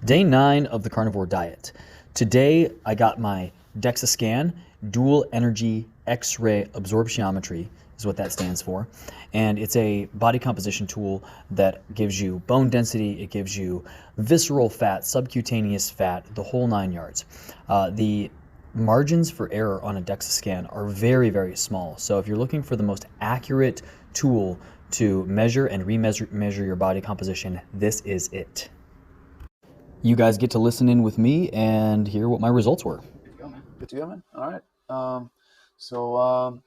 Day 9 of the carnivore diet. Today I got my DEXA scan, dual energy X-ray absorptiometry is what that stands for. And it's a body composition tool that gives you bone density, it gives you visceral fat, subcutaneous fat, the whole 9 yards. The margins for error on a DEXA scan are very, very small. So if you're looking for the most accurate tool to measure and measure your body composition, this is it. You guys get to listen in with me and hear what my results were. Good to go, man. Good to go, man. All right. So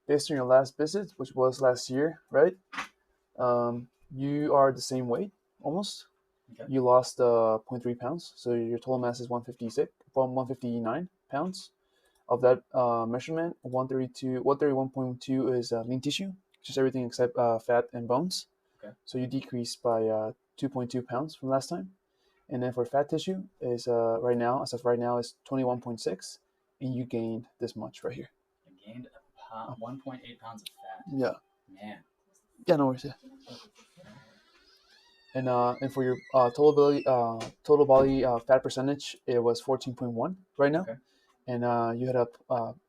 based on your last visit, which was last year, right? You are the same weight almost. Okay. You lost 0.3 pounds, so your total mass is 159 pounds. Of that measurement, 131.2 is lean tissue, just everything except fat and bones. Okay. So you decreased by 2.2 pounds from last time. And then for fat tissue is right now, as of right now, is 21.6, and you gained this much right here. I gained 1.8 pounds of fat. Yeah. Man. Yeah, no worries. Yeah. And for your total body fat percentage, it was 14.1 right now, Okay. and you had a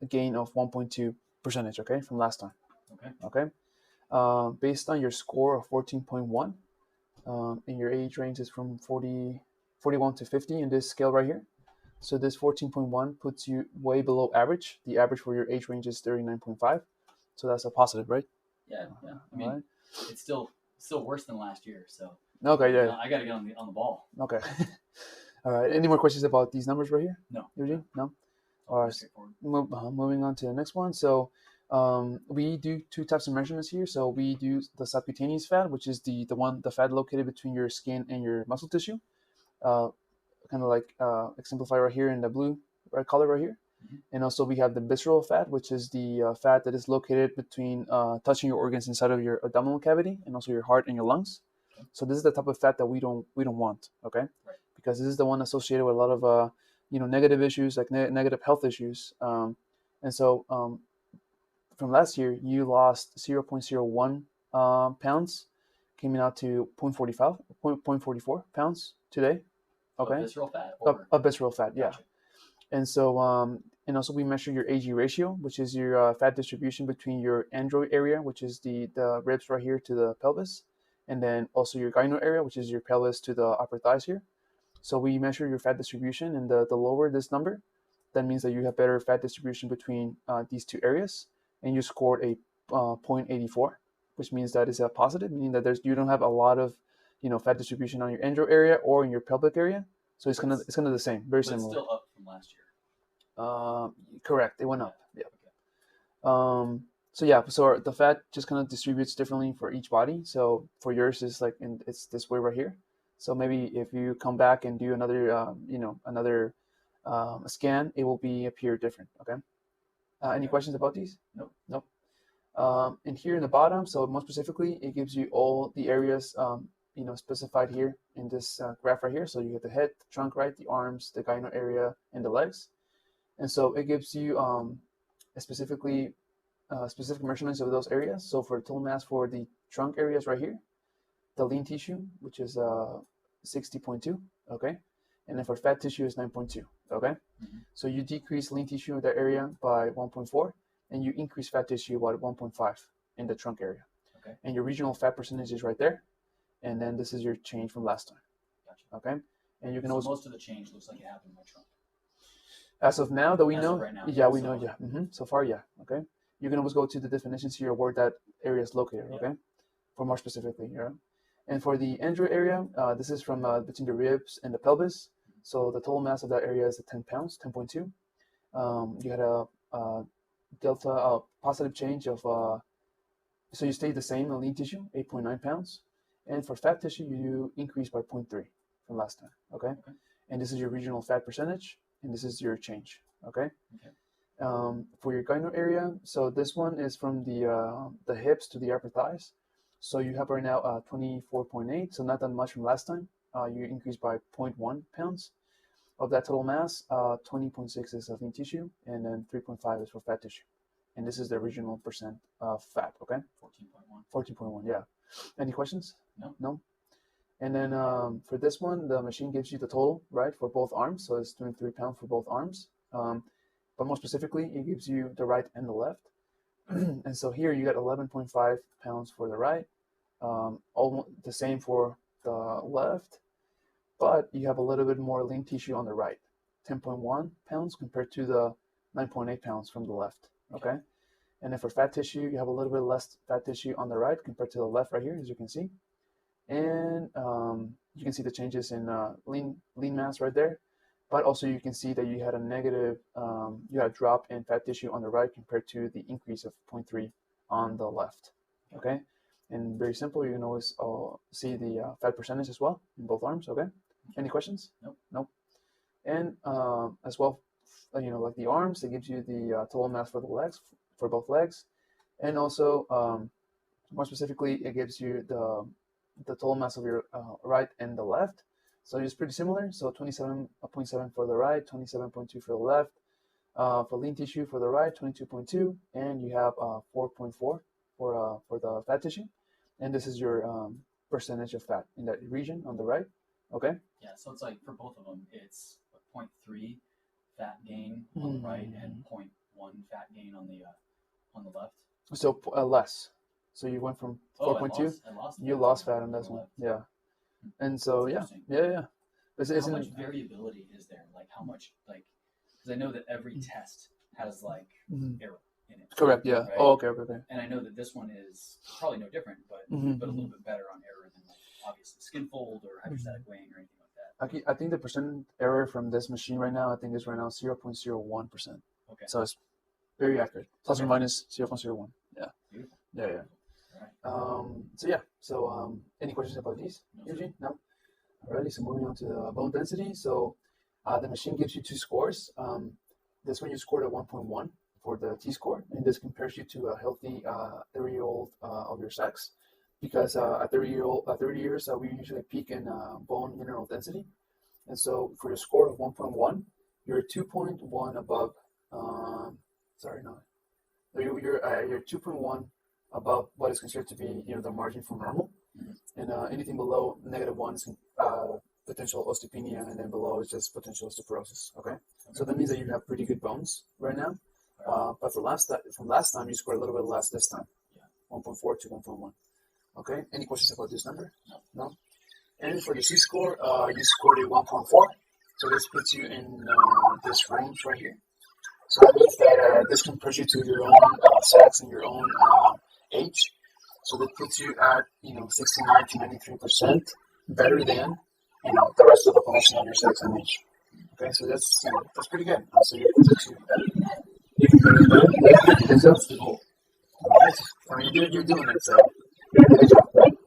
gain of 1.2 percentage, okay, from last time. Okay. Okay. Based on your score of 14.1, and your age range is from 41 to 50 in this scale right here. So this 14.1 puts you way below average. The average for your age range is 39.5. So that's a positive, right? Yeah. I mean, right. It's still worse than last year. So Okay, yeah. I got to get on the ball. Okay. All right. Any more questions about these numbers right here? No. Eugene? No? All right. Moving on to the next one. So we do two types of measurements here. So we do the subcutaneous fat, which is the fat located between your skin and your muscle tissue. Kind of like exemplified right here in the blue color right here. Mm-hmm. And also we have the visceral fat, which is the fat that is located between touching your organs inside of your abdominal cavity and also your heart and your lungs. Okay. So this is the type of fat that we don't want, okay? Right. Because this is the one associated with a lot of negative issues, like negative health issues. And so from last year, you lost 0.01 pounds, coming out to 0.44 pounds today. Okay. Visceral fat? Of visceral fat, yeah. Gotcha. And so, and also we measure your AG ratio, which is your fat distribution between your android area, which is the ribs right here to the pelvis, and then also your gyno area, which is your pelvis to the upper thighs here. So we measure your fat distribution, and the lower this number, that means that you have better fat distribution between these two areas, and you scored a 0.84, which means that is a positive, meaning that you don't have a lot of fat distribution on your andro area or in your pelvic area. So it's kind of the same, very similar. It's still up from last year. Correct. It went up. Yeah. Okay. So yeah, so the fat just kind of distributes differently for each body. So for yours is like it's this way right here. So maybe if you come back and do another another scan, it will appear different. Okay. Any questions about these? Nope. And here in the bottom, so more specifically, it gives you all the areas specified here in this graph right here. So you get the head, the trunk, right, the arms, the gyno area, and the legs. And so it gives you specific measurements of those areas. So for total mass for the trunk areas right here, the lean tissue, which is 60.2, okay? And then for fat tissue is 9.2, okay? Mm-hmm. So you decrease lean tissue in that area by 1.4, and you increase fat tissue by 1.5 in the trunk area. Okay. And your regional fat percentage is right there. And then this is your change from last time. Gotcha. Okay? And you can always... most of the change looks like it happened in my trunk. As of now that we know, right now, yeah, we know, yeah. Mm-hmm. So far, yeah. Okay. You can always go to the definitions here where that area is located. Okay. For more specifically, yeah. And for the andro area, this is from between the ribs and the pelvis. So the total mass of that area is 10 pounds, 10.2. You had a delta positive change of so you stayed the same in lean tissue, 8.9 pounds. And for fat tissue, you increased by 0.3 from last time. Okay. And this is your regional fat percentage, and this is your change. Okay. For your gyno area, so this one is from the hips to the upper thighs. So you have right now 24.8, so not that much from last time. You increased by 0.1 pounds. Of that total mass, 20.6 is of lean tissue, and then 3.5 is for fat tissue. And this is the original percent of fat, okay? 14.1. 14.1, yeah. Any questions? No. No? And then for this one, the machine gives you the total, right, for both arms. So it's 23 pounds for both arms. But more specifically, it gives you the right and the left. And so here you got 11.5 pounds for the right, almost the same for the left, but you have a little bit more lean tissue on the right, 10.1 pounds compared to the 9.8 pounds from the left, okay? And then for fat tissue, you have a little bit less fat tissue on the right compared to the left right here, as you can see. And you can see the changes in lean mass right there. But also you can see that you had a negative, you had a drop in fat tissue on the right compared to the increase of 0.3 on the left, okay? And very simple, you can always see the fat percentage as well in both arms, okay? Any questions? Nope. Nope. And as well, like the arms, it gives you the total mass for the legs, for both legs. And also, more specifically, it gives you the total mass of your right and the left. So it's pretty similar. So 27.7 for the right, 27.2 for the left. For lean tissue for the right, 22.2, and you have 4.4 for the fat tissue. And this is your percentage of fat in that region on the right. Okay. Yeah. So it's like for both of them, it's 0.3 fat gain on the right and 0.1 fat gain on the left. So less. So you went from 4.2. You lost fat on this one. Yeah. And so yeah. How much variability is there? Like how much, like, because I know that every test has like error in it. Correct. Yeah. Right? Oh, okay. And I know that this one is probably no different, but a little bit better on error than like obviously skin fold or hydrostatic weighing or anything like that. I think the percent error from this machine right now, I think is right now 0.01%. Okay. So it's very accurate. Plus or minus 0.01. Yeah. Beautiful. Yeah. So any questions about these, Eugene? No? Alrighty, so moving on to the bone density. So the machine gives you two scores. This one you scored at 1.1 for the T-score, and this compares you to a healthy 30-year-old of your sex. Because at 30 years, we usually peak in bone mineral density. And so for your score of 1.1, you're 2.1 above, you're 2.1 above what is considered to be, the margin for normal. And anything below -1 is potential osteopenia, and then below is just potential osteoporosis. Okay, so that means that you have pretty good bones right now. But from last time, you scored a little bit less this time. 1.4 to 1.1. Okay, any questions about this number? No. And for the C-score, you scored a 1.4. So this puts you in this range right here. So that means that this compares you to your own sex and your own age. So that puts you at 69 to 93% better than the rest of the population of your sex and age. Okay, so that's pretty good. So you can that's the goal. Alright, I mean you're doing it, so good job, right?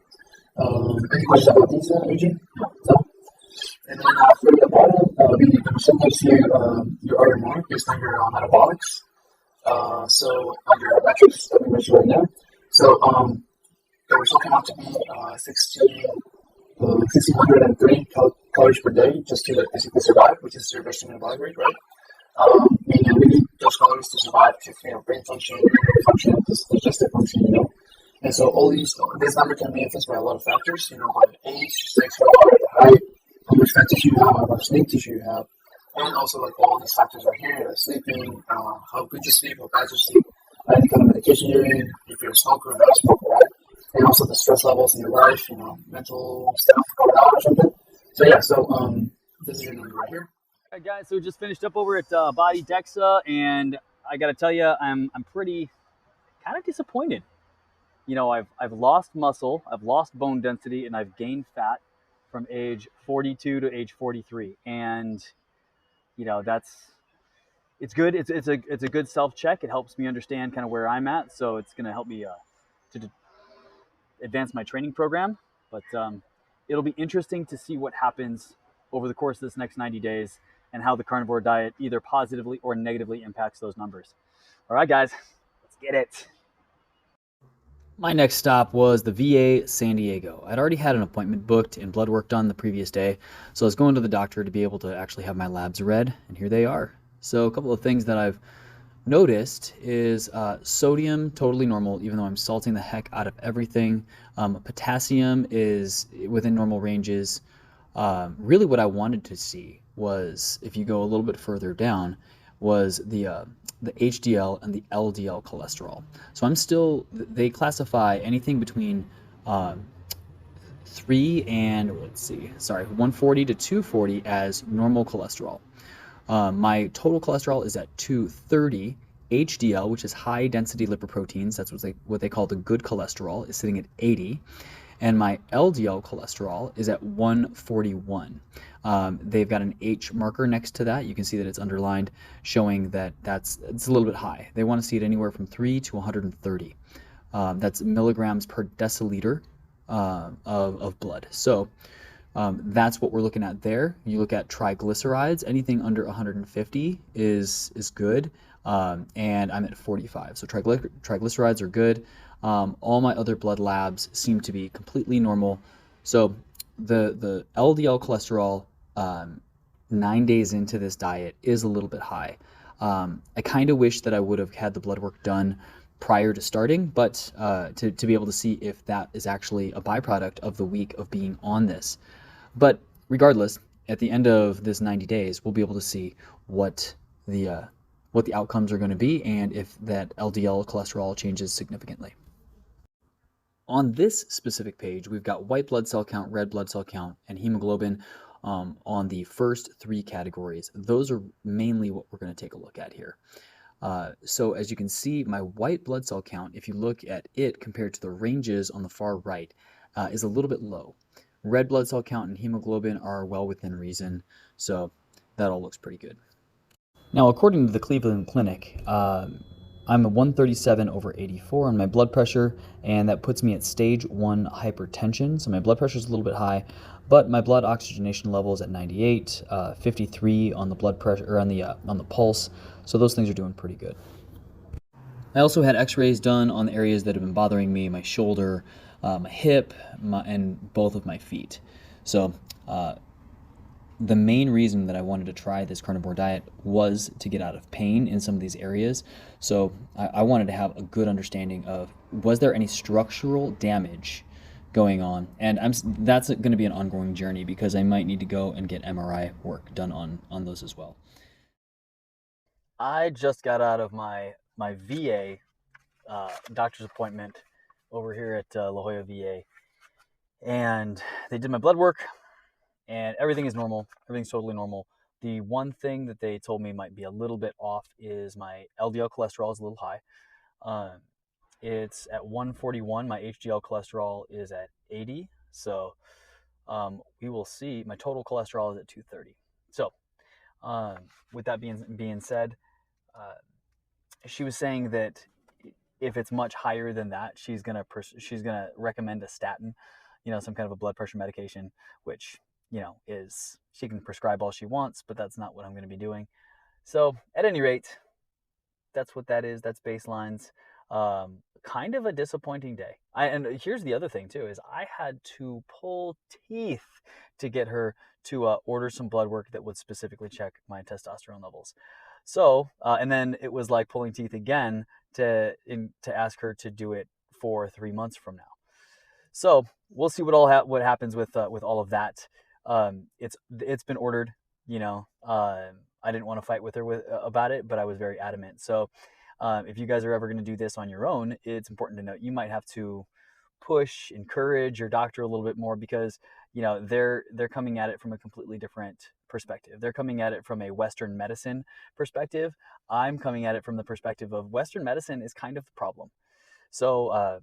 Any questions about these, Eugene? No. And then for the bottom, the machine gives you your RMR based on your metabolics. So on your metrics that we measure right now. So the result came out to be 1,603 calories per day just to basically survive, which is your resting metabolic rate, right? And we need those calories to survive to brain function, function, digestive function, And so this number can be influenced by a lot of factors, by age, sex, height, how much fat tissue you have, how much lean tissue you have, and also like all these factors right here, sleeping, how good you sleep, how bad you sleep, any kind of medication you're in, if you're a smoker or not a smoker, right? And also the stress levels in your life, mental stuff going on or something. So this is your number right here. All right, guys, so we just finished up over at Body DEXA, and I got to tell you, I'm pretty kind of disappointed. I've lost muscle, I've lost bone density, and I've gained fat from age 42 to age 43, and it's good. It's a good self-check. It helps me understand kind of where I'm at, so it's going to help me to advance my training program. But it'll be interesting to see what happens over the course of this next 90 days and how the carnivore diet either positively or negatively impacts those numbers. All right, guys, let's get it. My next stop was the VA San Diego. I'd already had an appointment booked and blood work done the previous day, so I was going to the doctor to be able to actually have my labs read, and here they are. So a couple of things that I've noticed is sodium totally normal, even though I'm salting the heck out of everything. Potassium is within normal ranges. Really what I wanted to see was, if you go a little bit further down, was the HDL and the LDL cholesterol. So they classify anything between 140 to 240 as normal cholesterol. My total cholesterol is at 230. HDL, which is high density lipoproteins, that's what they call the good cholesterol, is sitting at 80. And my LDL cholesterol is at 141. They've got an H marker next to that. You can see that it's underlined, showing that it's a little bit high. They want to see it anywhere from 3 to 130. That's milligrams per deciliter of blood. So that's what we're looking at there. You look at triglycerides, anything under 150 is good, and I'm at 45. So triglycerides are good. All my other blood labs seem to be completely normal. So the LDL cholesterol 9 days into this diet is a little bit high. I kind of wish that I would have had the blood work done prior to starting, but to be able to see if that is actually a byproduct of the week of being on this. But regardless, at the end of this 90 days, we'll be able to see what the outcomes are going to be and if that LDL cholesterol changes significantly. On this specific page, we've got white blood cell count, red blood cell count, and hemoglobin on the first 3 categories. Those are mainly what we're going to take a look at here. So as you can see, my white blood cell count, if you look at it compared to the ranges on the far right, is a little bit low. Red blood cell count and hemoglobin are well within reason, so that all looks pretty good. Now, according to the Cleveland Clinic, I'm a 137/84 on my blood pressure, and that puts me at stage 1 hypertension. So my blood pressure is a little bit high, but my blood oxygenation level is at 98, 53 on the blood pressure or on the pulse. So those things are doing pretty good. I also had x-rays done on the areas that have been bothering me, my shoulder, my hip, and both of my feet. So the main reason that I wanted to try this carnivore diet was to get out of pain in some of these areas. So I wanted to have a good understanding of, was there any structural damage going on? And that's going to be an ongoing journey, because I might need to go and get MRI work done on those as well. I just got out of my VA doctor's appointment over here at La Jolla VA, and they did my blood work, and everything is normal. Everything's totally normal. The one thing that they told me might be a little bit off is my LDL cholesterol is a little high. It's at 141. My HDL cholesterol is at 80. So we will see. My total cholesterol is at 230. So with that being said, she was saying that if it's much higher than that, she's gonna recommend a statin, some kind of a blood pressure medication, which is, she can prescribe all she wants, but that's not what I'm going to be doing. So at any rate, that's what that is. That's baselines. Kind of a disappointing day. And here's the other thing too, is I had to pull teeth to get her to order some blood work that would specifically check my testosterone levels. So, and then it was like pulling teeth again to ask her to do it for 3 months from now. So we'll see what happens with all of that. It's been ordered. I didn't want to fight with her about it, but I was very adamant. So if you guys are ever going to do this on your own, it's important to note you might have to encourage your doctor a little bit more, because they're coming at it from a completely different perspective. They're coming at it from a Western medicine perspective. I'm coming at it from the perspective of Western medicine is kind of the problem. So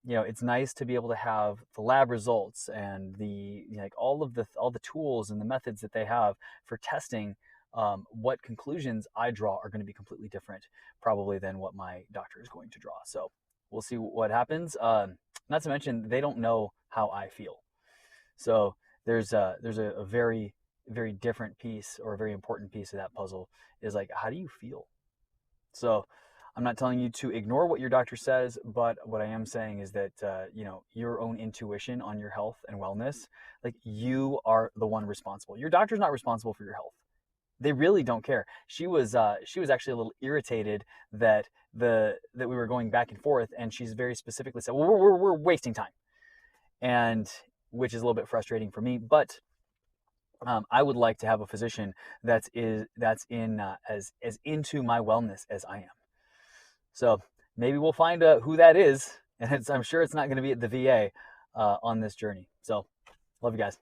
it's nice to be able to have the lab results and all the tools and the methods that they have for testing. What conclusions I draw are going to be completely different probably than what my doctor is going to draw. So we'll see what happens. Not to mention, they don't know how I feel. So there's a very, very different piece, or a very important piece of that puzzle, is like, how do you feel? So I'm not telling you to ignore what your doctor says, but what I am saying is that, your own intuition on your health and wellness, like, you are the one responsible. Your doctor's not responsible for your health. they really don't care. She was actually a little irritated that we were going back and forth, and she's very specifically said, well, we're wasting time, and which is a little bit frustrating for me. But I would like to have a physician that's in as into my wellness as I am. So maybe we'll find who that is, and I'm sure it's not going to be at the VA on this journey. So love you guys.